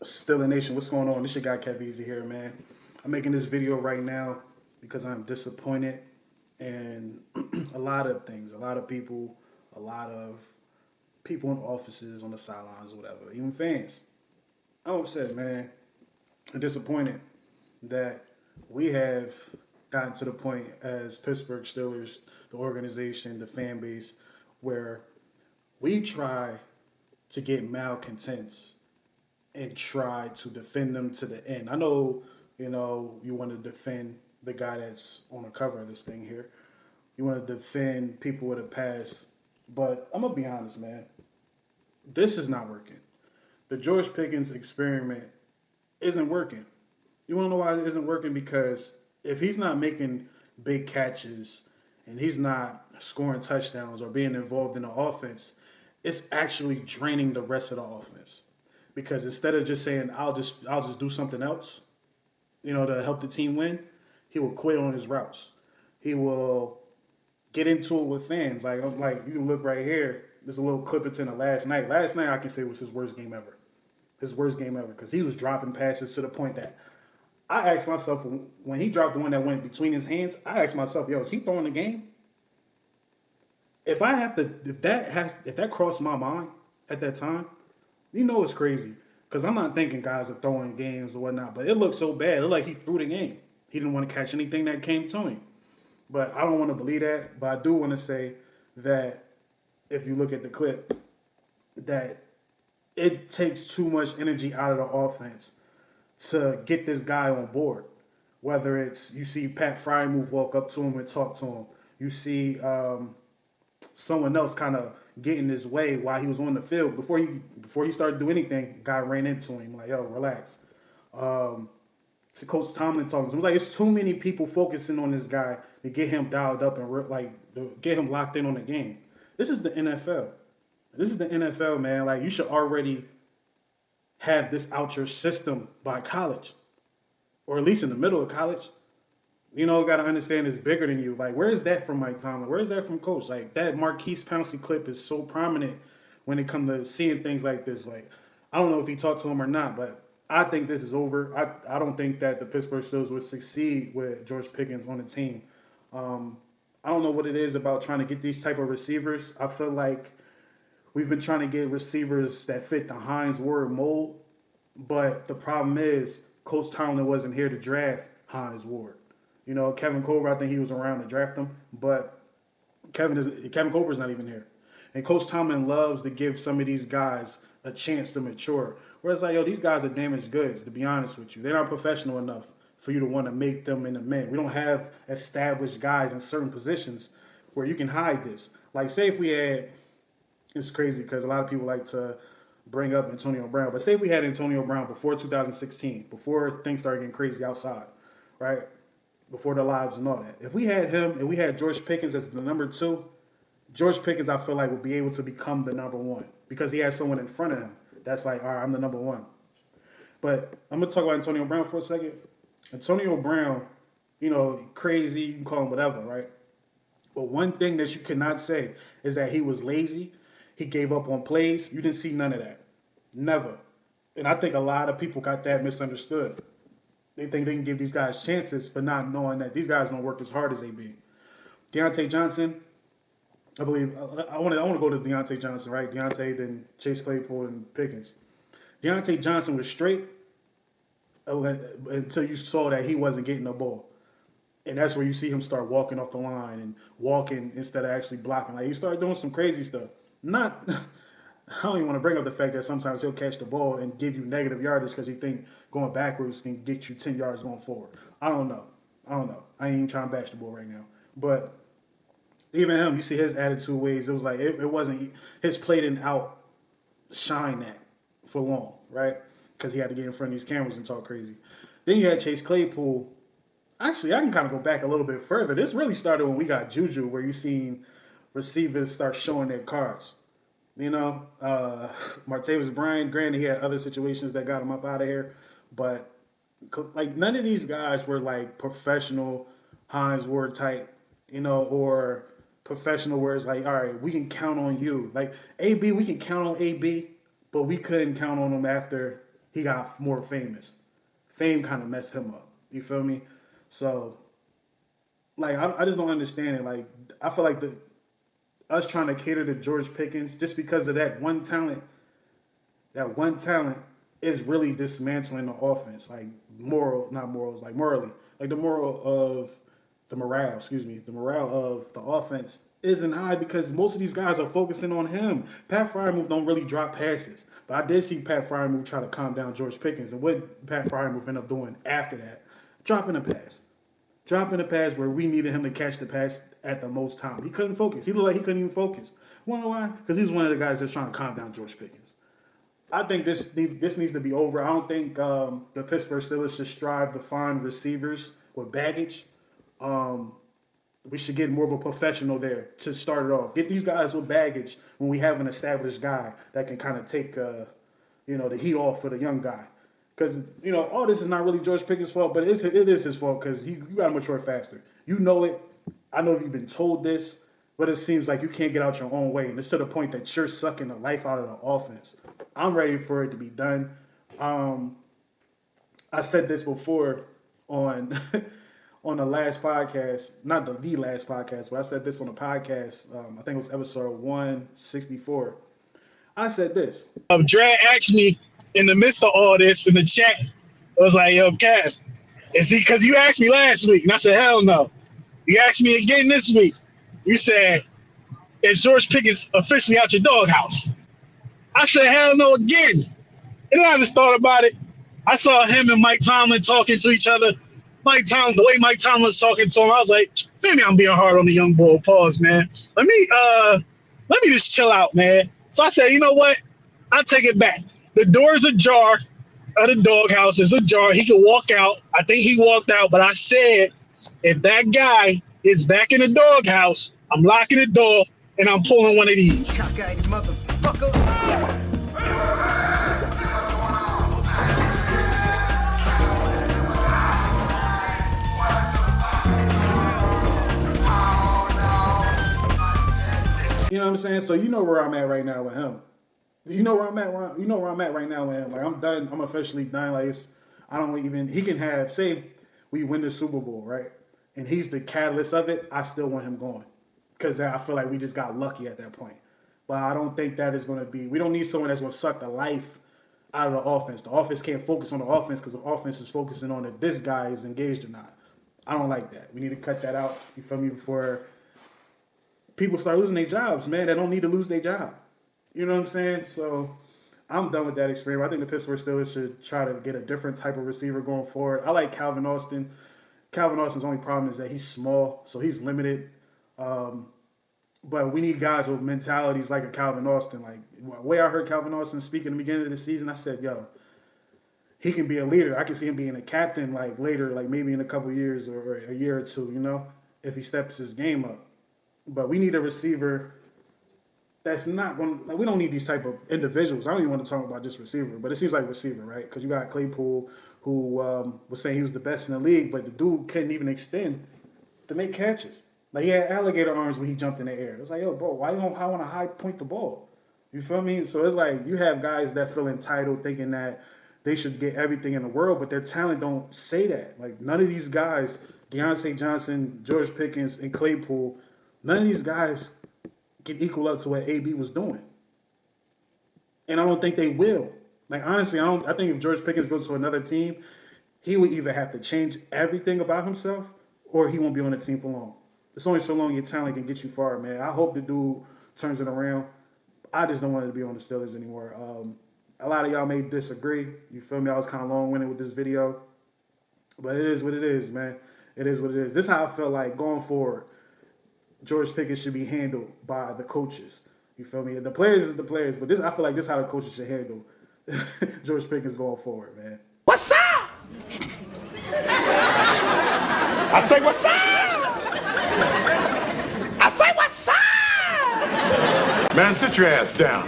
Still a Nation, what's going on? This your guy Kev Easy here, man. I'm making this video right now because I'm disappointed in a lot of things, a lot of people, a lot of people in offices, on the sidelines, whatever, even fans. I'm upset, man. I'm disappointed that we have gotten to the point as Pittsburgh Steelers, the organization, the fan base, where we try to get malcontents and try to defend them to the end. I know, you want to defend the guy that's on the cover of this thing here. You want to defend people with a past. But I'm going to be honest, man. This is not working. The George Pickens experiment isn't working. You want to know why it isn't working? Because if he's not making big catches and he's not scoring touchdowns or being involved in the offense, it's actually draining the rest of the offense. Because instead of just saying I'll just do something else, to help the team win, he will quit on his routes. He will get into it with fans. Like you can look right here. There's a little clip it's in the last night. Last night I can say was his worst game ever. His worst game ever because he was dropping passes to the point that I asked myself when he dropped the one that went between his hands. I asked myself, "Yo, is he throwing the game?" If that crossed my mind at that time, it's crazy because I'm not thinking guys are throwing games or whatnot, but it looked so bad. It looked like he threw the game. He didn't want to catch anything that came to him. But I don't want to believe that. But I do want to say that if you look at the clip, that it takes too much energy out of the offense to get this guy on board. Whether it's you see Pat Frymouth walk up to him and talk to him, you see someone else kind of get in his way while he was on the field before he started to do anything. Guy ran into him like, "Yo, relax." Um, to Coach Tomlin talking to him, like it's too many people focusing on this guy to get him dialed up and to get him locked in on the game. This is the NFL. This is the NFL, man. Like you should already have this out your system by college, or at least in the middle of college. Got to understand it's bigger than you. Like, where is that from Mike Tomlin? Where is that from Coach? Like, that Marquise Pouncey clip is so prominent when it comes to seeing things like this. Like, I don't know if he talked to him or not, but I think this is over. I don't think that the Pittsburgh Steelers would succeed with George Pickens on the team. Um, I don't know what it is about trying to get these type of receivers. I feel like we've been trying to get receivers that fit the Hines Ward mold, but the problem is Coach Tomlin wasn't here to draft Hines Ward. Kevin Colbert, I think he was around to draft him, but Kevin Colbert's not even here. And Coach Tomlin loves to give some of these guys a chance to mature. Whereas like, yo, these guys are damaged goods, to be honest with you. They're not professional enough for you to want to make them into men. We don't have established guys in certain positions where you can hide this. Like, say if we had, it's crazy because a lot of people like to bring up Antonio Brown, but say if we had Antonio Brown before 2016, before things started getting crazy outside, right? Before the lives and all that. If we had him and we had George Pickens as the number two, George Pickens, I feel like, would be able to become the number one because he has someone in front of him that's like, all right, I'm the number one. But I'm going to talk about Antonio Brown for a second. Antonio Brown, crazy, you can call him whatever, right? But one thing that you cannot say is that he was lazy. He gave up on plays. You didn't see none of that. Never. And I think a lot of people got that misunderstood. They think they can give these guys chances, but not knowing that these guys don't work as hard as they be. Deontay Johnson, I believe I want to go to Deontay Johnson, right? Deontay, then Chase Claypool and Pickens. Deontay Johnson was straight until you saw that he wasn't getting the ball. And that's where you see him start walking off the line and walking instead of actually blocking. Like he started doing some crazy stuff. Not I don't even want to bring up the fact that sometimes he'll catch the ball and give you negative yardage because he think going backwards can get you 10 yards going forward. I don't know. I ain't even trying to bash the ball right now. But even him, you see his attitude ways. It was like it wasn't his play didn't outshine that for long, right? Because he had to get in front of these cameras and talk crazy. Then you had Chase Claypool. Actually, I can kind of go back a little bit further. This really started when we got Juju, where you seen receivers start showing their cards. Martavis Bryant, granted, he had other situations that got him up out of here, but like none of these guys were like professional Hines Ward type, or professional where it's like, all right, we can count on you. Like AB, we can count on AB, but we couldn't count on him after. he got more famous. Fame kind of messed him up. You feel me? So, like, I just don't understand it. Like, I feel like the us trying to cater to George Pickens just because of that one talent is really dismantling the offense. Like not morals, like morally. Like the morale of the offense isn't high because most of these guys are focusing on him. Pat Fryermuth don't really drop passes. But I did see Pat Fryermuth try to calm down George Pickens. And what Pat Fryermuth ended up doing after that? Dropping a pass. Dropping a pass where we needed him to catch the pass at the most time. He couldn't focus. He looked like he couldn't even focus. You wanna know why? Because he's one of the guys that's trying to calm down George Pickens. I think this needs to be over. I don't think the Pittsburgh Steelers should strive to find receivers with baggage. Um, we should get more of a professional there to start it off. Get these guys with baggage when we have an established guy that can kind of take the heat off for the young guy. Because all this is not really George Pickens' fault, but it is his fault because you got to mature faster. You know it. I know you've been told this, but it seems like you can't get out your own way, and it's to the point that you're sucking the life out of the offense. I'm ready for it to be done. I said this before on on the last podcast, not the last podcast, but I said this on a podcast. I think it was episode 164. I said this. Dre asked me in the midst of all this in the chat, I was like, yo, Kev, is he, because you asked me last week, and I said, hell no. You asked me again this week. You said, is George Pickens officially out your doghouse? I said, hell no again. And then I just thought about it. I saw him and Mike Tomlin talking to each other. The way Mike Tomlin was talking to him, I was like, maybe I'm being hard on the young boy. Pause, man. Let me just chill out, man. So I said, you know what? I'll take it back. The door's ajar of the doghouse is ajar. He could walk out. I think he walked out, but I said, if that guy is back in the doghouse, I'm locking the door and I'm pulling one of these. Cockeyed motherfucker. You know what I'm saying? So you know where I'm at right now with him. You know where I'm at. You know where I'm at right now with him. Like I'm done. I'm officially done. Like I don't even. He can have. Say we win the Super Bowl, right? And he's the catalyst of it. I still want him going because I feel like we just got lucky at that point. But I don't think that is going to be. We don't need someone that's going to suck the life out of the offense. The offense can't focus on the offense because the offense is focusing on if this guy is engaged or not. I don't like that. We need to cut that out. You feel me? Before people start losing their jobs, man. They don't need to lose their job. You know what I'm saying? So I'm done with that experiment. I think the Pittsburgh Steelers should try to get a different type of receiver going forward. I like Calvin Austin. Calvin Austin's only problem is that he's small, so he's limited. But we need guys with mentalities like a Calvin Austin. Like the way I heard Calvin Austin speak in the beginning of the season, I said, yo, he can be a leader. I can see him being a captain like later, like maybe in a couple of years or a year or two, if he steps his game up. But we need a receiver that's not going to, like, we don't need these type of individuals. I don't even want to talk about just receiver, but it seems like receiver, right? Because you got Claypool, who was saying he was the best in the league, but the dude couldn't even extend to make catches. Like, he had alligator arms when he jumped in the air. It was like, yo, bro, why you don't want to high point the ball? You feel me? So it's like you have guys that feel entitled thinking that they should get everything in the world, but their talent don't say that. Like, none of these guys, Deontay Johnson, George Pickens, and Claypool, none of these guys can equal up to what AB was doing. And I don't think they will. Like, honestly, I think if George Pickens goes to another team, he would either have to change everything about himself or he won't be on the team for long. It's only so long your talent can get you far, man. I hope the dude turns it around. I just don't want to be on the Steelers anymore. A lot of y'all may disagree. You feel me? I was kind of long-winded with this video. But it is what it is, man. It is what it is. This is how I feel like going forward. George Pickens should be handled by the coaches. You feel me? The players is the players, but I feel like this is how the coaches should handle George Pickens going forward, man. What's up? I say what's up? I say what's up? Man, sit your ass down.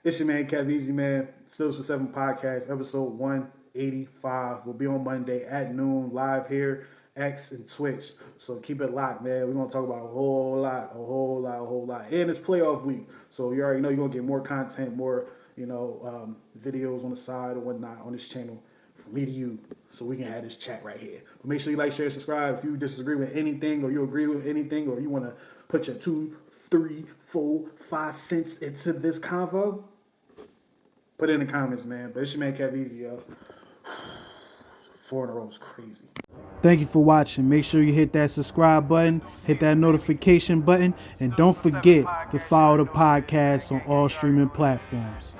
It's your man, Kev Easy, man. Steelers for 7 podcast, episode 185. We'll be on Monday at noon, live here, X and Twitch. So keep it locked, man. We're going to talk about a whole lot. And it's playoff week. So you already know you're going to get more content, more, videos on the side or whatnot on this channel from me to you, so we can have this chat right here. But make sure you like, share, subscribe. If you disagree with anything or you agree with anything or you want to put your 2, 3, 4, 5 cents into this convo, put it in the comments, man. But it's your man Kev Easy, yo. 4 in a row is crazy. Thank you for watching. Make sure you hit that subscribe button, hit that notification button, and don't forget to follow the podcast on all streaming platforms.